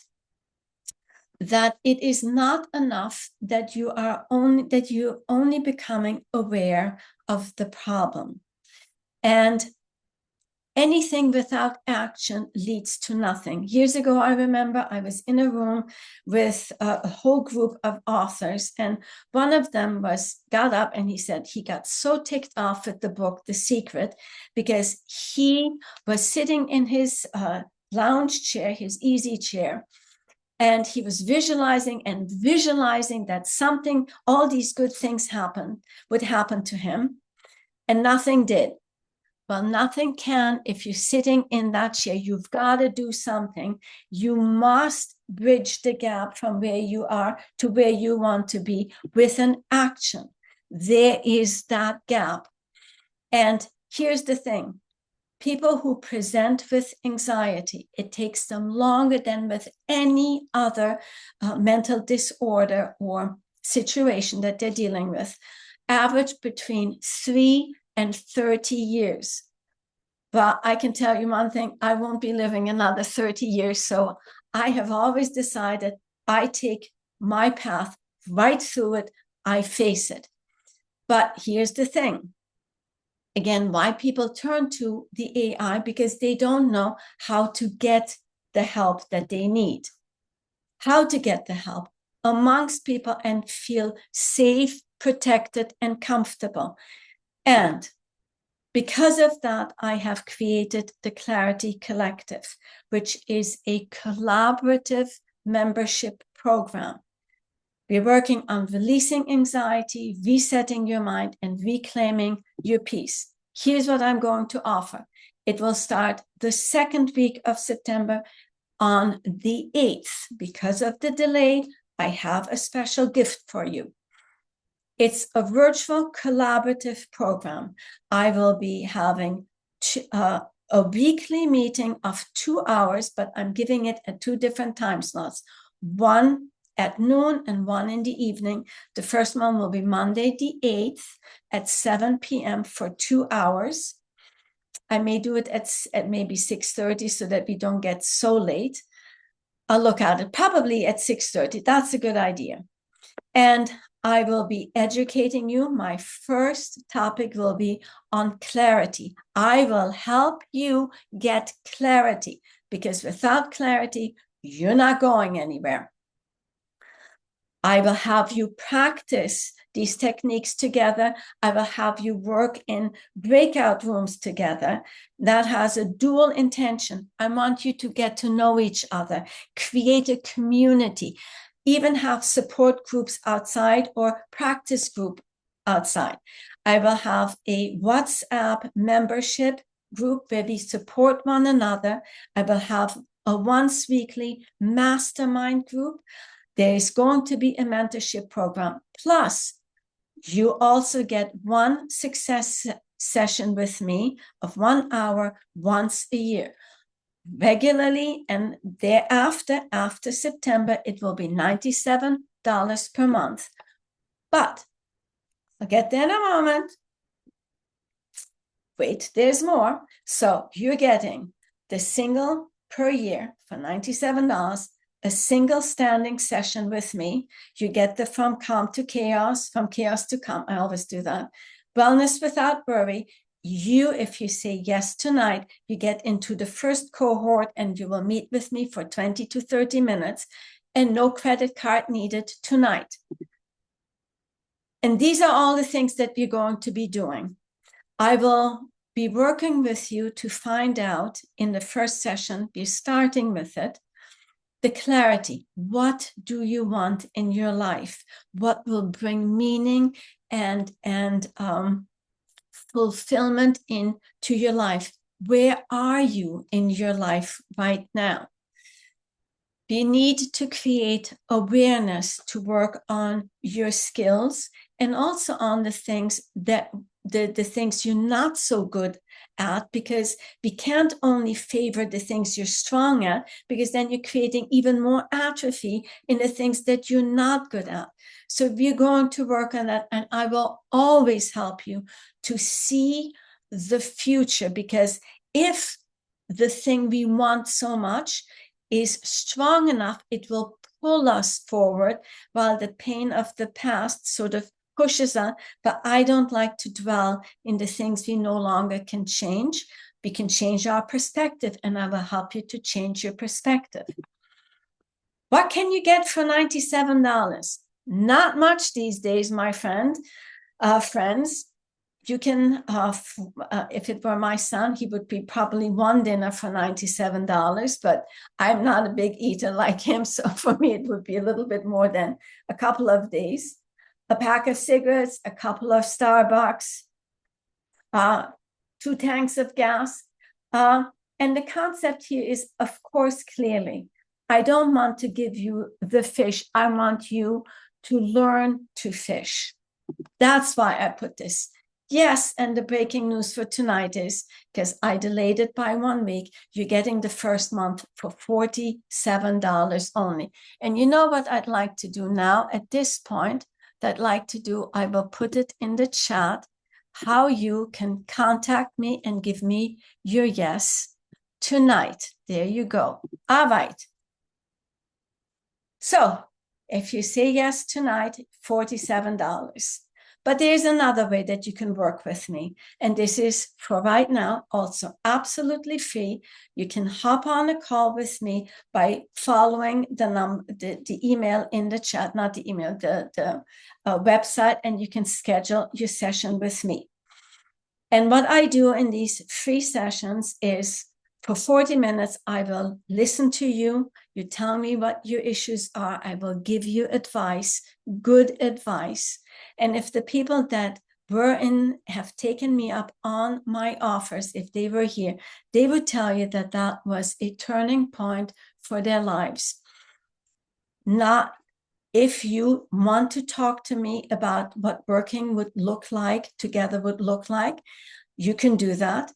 not enough that you're only becoming aware of the problem. And anything without action leads to nothing. Years ago, I remember I was in a room with a whole group of authors, and one of them got up and he said he got so ticked off with the book, The Secret, because he was sitting in his lounge chair, his easy chair, and he was visualizing that all these good things would happen to him, and nothing did. Well, nothing can if you're sitting in that chair. You've got to do something. You must bridge the gap from where you are to where you want to be with an action. There is that gap. And here's the thing. People who present with anxiety, it takes them longer than with any other mental disorder or situation that they're dealing with, average between 3 and 30 years. But I can tell you one thing, I won't be living another 30 years. So I have always decided I take my path right through it. I face it. But here's the thing. Again, why people turn to the AI, because they don't know how to get the help that they need, how to get the help amongst people and feel safe, protected, and comfortable. And because of that, I have created the Clarity Collective, which is a collaborative membership program. We're working on releasing anxiety, resetting your mind, and reclaiming your peace. Here's what I'm going to offer. It will start the second week of September on the 8th. Because of the delay, I have a special gift for you. It's a virtual collaborative program. I will be having a weekly meeting of 2 hours, but I'm giving it at 2 different time slots. One at noon and one in the evening. The first one will be Monday the 8th at 7 p.m. for 2 hours. I may do it at maybe 6:30 so that we don't get so late. I'll look at it probably at 6:30. That's a good idea. And I will be educating you. My first topic will be on clarity. I will help you get clarity, because without clarity, you're not going anywhere. I will have you practice these techniques together. I will have you work in breakout rooms together. That has a dual intention. I want you to get to know each other, create a community, even have support groups outside or practice group outside. I will have a WhatsApp membership group where we support one another. I will have a once weekly mastermind group. There is going to be a mentorship program. Plus, you also get one success session with me of 1 hour once a year. Regularly, and thereafter, after September, it will be $97 per month. But I'll get there in a moment. Wait, there's more. So you're getting the single per year for $97, a single standing session with me. You get the from calm to chaos, from chaos to calm. I always do that. Wellness without worry. if you say yes tonight, you get into the first cohort and you will meet with me for 20 to 30 minutes and no credit card needed tonight. And these are all the things that we're going to be doing. I will be working with you to find out in the first session, we're starting with it, the clarity. What do you want in your life? What will bring meaning and fulfillment into your life? Where are you in your life right now? You need to create awareness to work on your skills and also on the things that the things you're not so good at, because we can't only favor the things you're strong at, because then you're creating even more atrophy in the things that you're not good at. So we're going to work on that, and I will always help you to see the future, because if the thing we want so much is strong enough, it will pull us forward, while the pain of the past sort of pushes us. But I don't like to dwell in the things we no longer can change. We can change our perspective, and I will help you to change your perspective. What can you get for $97? Not much these days, my friends. You can, if it were my son, he would be probably one dinner for $97, but I'm not a big eater like him. So for me, it would be a little bit more than a couple of days. A pack of cigarettes, a couple of Starbucks, 2 tanks of gas. And the concept here is, of course, clearly, I don't want to give you the fish. I want you to learn to fish. That's why I put this. Yes, and the breaking news for tonight is, because I delayed it by 1 week, you're getting the first month for $47 only. And you know what I'd like to do now at this point? I will put it in the chat, how you can contact me and give me your yes tonight. There you go. All right. So if you say yes tonight, $47. But there's another way that you can work with me. And this is, for right now, also absolutely free. You can hop on a call with me by following the email in the chat, not the email, the website, and you can schedule your session with me. And what I do in these free sessions is, for 40 minutes, I will listen to you. You tell me what your issues are. I will give you advice, good advice. And if the people that have taken me up on my offers, if they were here, they would tell you that that was a turning point for their lives. Not if you want to talk to me about what working would look like, together would look like, you can do that.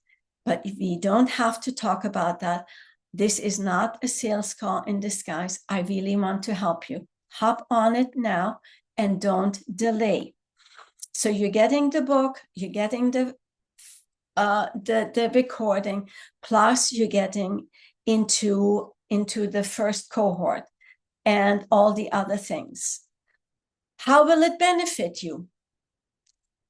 But we don't have to talk about that. This is not a sales call in disguise. I really want to help you. Hop on it now and don't delay. So you're getting the book, you're getting the recording, plus you're getting into the first cohort and all the other things. How will it benefit you?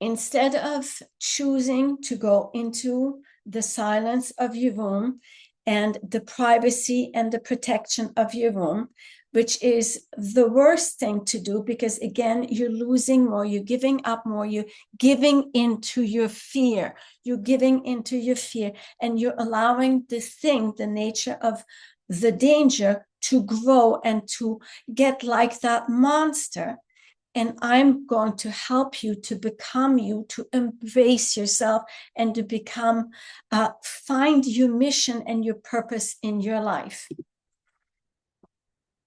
Instead of choosing to go into the silence of your room and the privacy and the protection of your room, which is the worst thing to do, because again, you're losing more, you're giving up more, you're giving into your fear, and you're allowing the nature of the danger to grow and to get like that monster. And I'm going to help you to become you, to embrace yourself, and to become, find your mission and your purpose in your life.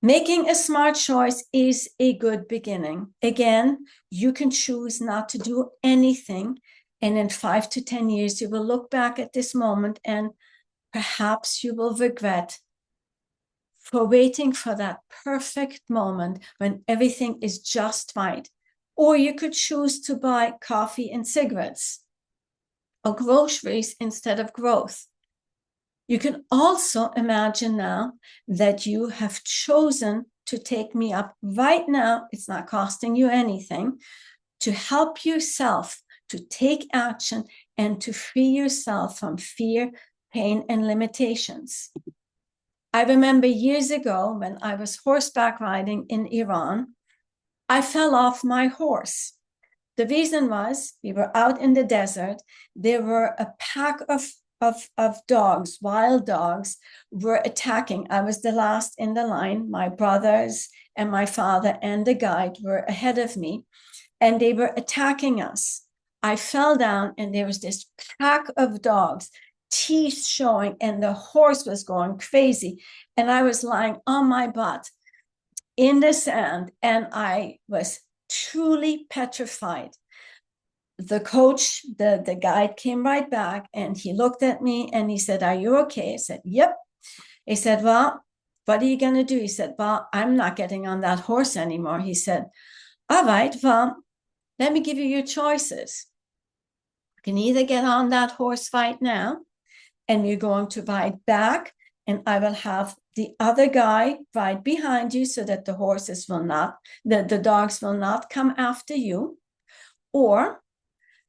Making a smart choice is a good beginning. Again, you can choose not to do anything. And in 5 to 10 years, you will look back at this moment and perhaps you will regret for waiting for that perfect moment when everything is just right. Or you could choose to buy coffee and cigarettes or groceries instead of growth. You can also imagine now that you have chosen to take me up right now. It's not costing you anything, to help yourself to take action and to free yourself from fear, pain, and limitations. I remember years ago when I was horseback riding in Iran, I fell off my horse. The reason was we were out in the desert. There were a pack of dogs, wild dogs, were attacking. I was the last in the line. My brothers and my father and the guide were ahead of me, and they were attacking us. I fell down, and there was this pack of dogs, teeth showing, and the horse was going crazy. And I was lying on my butt in the sand, and I was truly petrified. The coach, the guide came right back, and he looked at me and he said, "Are you okay?" I said, "Yep." He said, "Well, what are you going to do?" He said, "Well, I'm not getting on that horse anymore." He said, "All right, well, let me give you your choices. You can either get on that horse right now, and you're going to ride back, and I will have the other guy ride behind you so that the horses will not, the dogs will not come after you. Or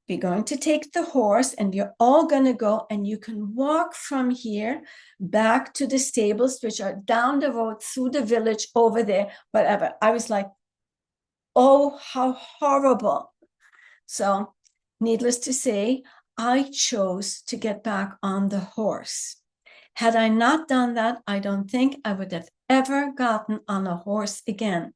we're going to take the horse and we're all going to go, and you can walk from here back to the stables, which are down the road through the village over there, whatever." I was like, oh, how horrible. So needless to say, I chose to get back on the horse. Had I not done that, I don't think I would have ever gotten on a horse again,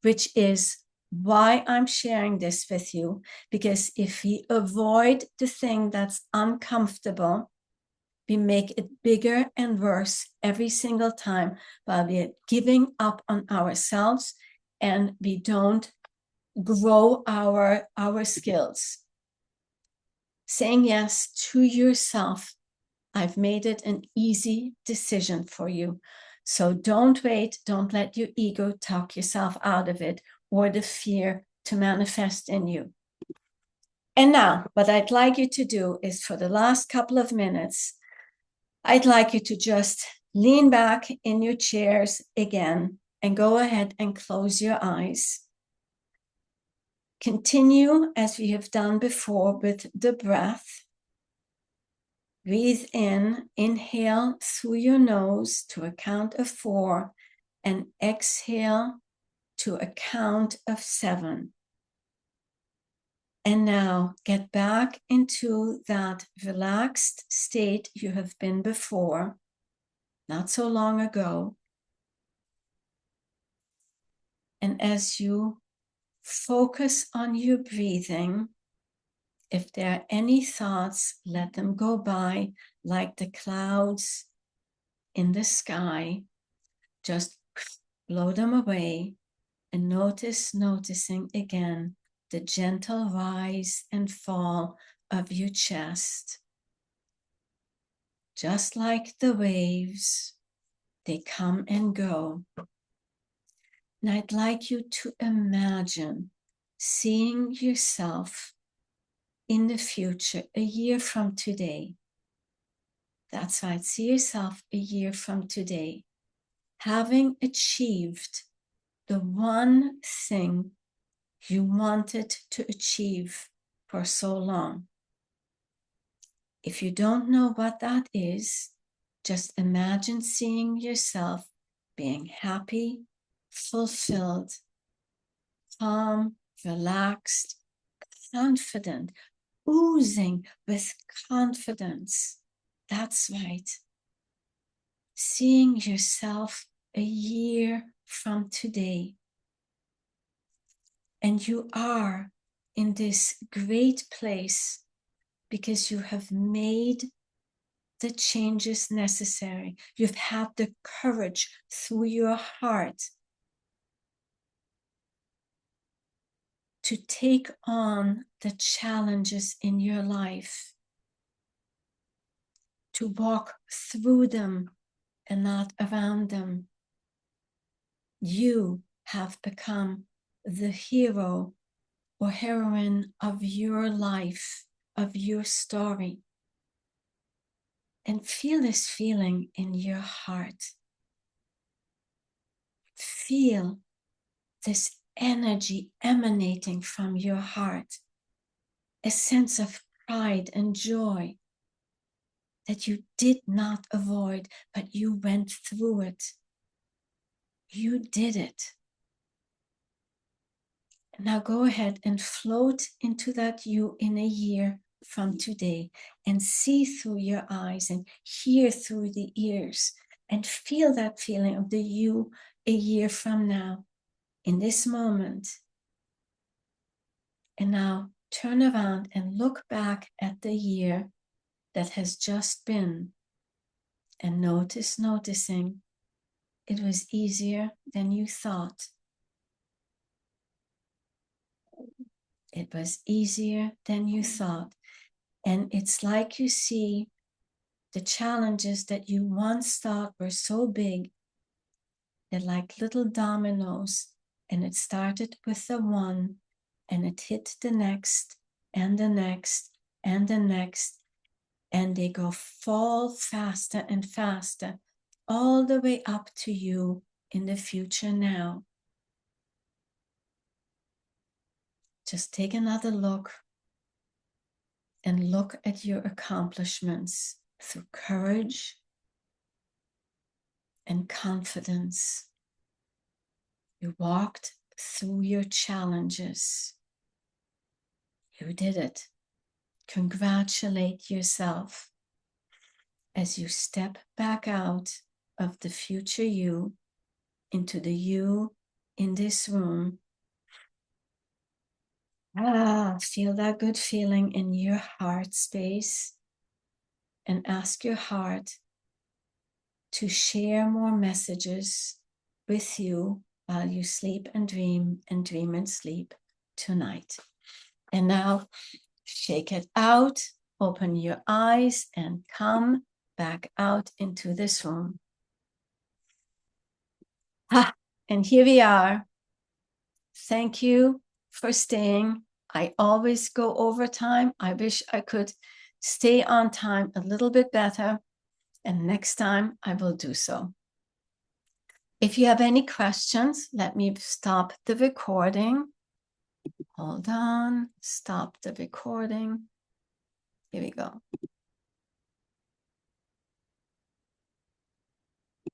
which is why I'm sharing this with you. Because if we avoid the thing that's uncomfortable, we make it bigger and worse every single time while we're giving up on ourselves and we don't grow our skills. Saying yes to yourself, I've made it an easy decision for you. So don't wait. Don't let your ego talk yourself out of it or the fear to manifest in you. And now, what I'd like you to do is, for the last couple of minutes, I'd like you to just lean back in your chairs again and go ahead and close your eyes. Continue as we have done before with the breath. Breathe in, inhale through your nose to a count of 4, and exhale to a count of 7. And now get back into that relaxed state you have been before, not so long ago. And as you focus on your breathing, if there are any thoughts, let them go by like the clouds in the sky. Just blow them away and noticing again the gentle rise and fall of your chest. Just like the waves, they come and go. And I'd like you to imagine seeing yourself in the future, a year from today. That's right, see yourself a year from today, having achieved the one thing you wanted to achieve for so long. If you don't know what that is, just imagine seeing yourself being happy, fulfilled, calm, relaxed, confident, oozing with confidence. That's right. Seeing yourself a year from today. And you are in this great place because you have made the changes necessary. You've had the courage through your heart to take on the challenges in your life, to walk through them and not around them. You have become the hero or heroine of your life, of your story. And feel this feeling in your heart. Feel this energy emanating from your heart, a sense of pride and joy that you did not avoid, but you went through it. You did it. Now go ahead and float into that you in a year from today and see through your eyes and hear through the ears and feel that feeling of the you a year from now in this moment. And now turn around and look back at the year that has just been and noticing it was easier than you thought. It was easier than you thought. And it's like you see the challenges that you once thought were so big, they're like little dominoes. And it started with the one, and it hit the next, and the next, and the next. And they go fall faster and faster, all the way up to you in the future now. Just take another look and look at your accomplishments through courage and confidence. You walked through your challenges. You did it. Congratulate yourself as you step back out of the future you into the you in this room. Feel that good feeling in your heart space and ask your heart to share more messages with you while you sleep and dream and sleep tonight. And now shake it out, open your eyes and come back out into this room. And here we are. Thank you for staying. I always go over time. I wish I could stay on time a little bit better. And next time I will do so. If you have any questions, let me stop the recording. Hold on, stop the recording. Here we go.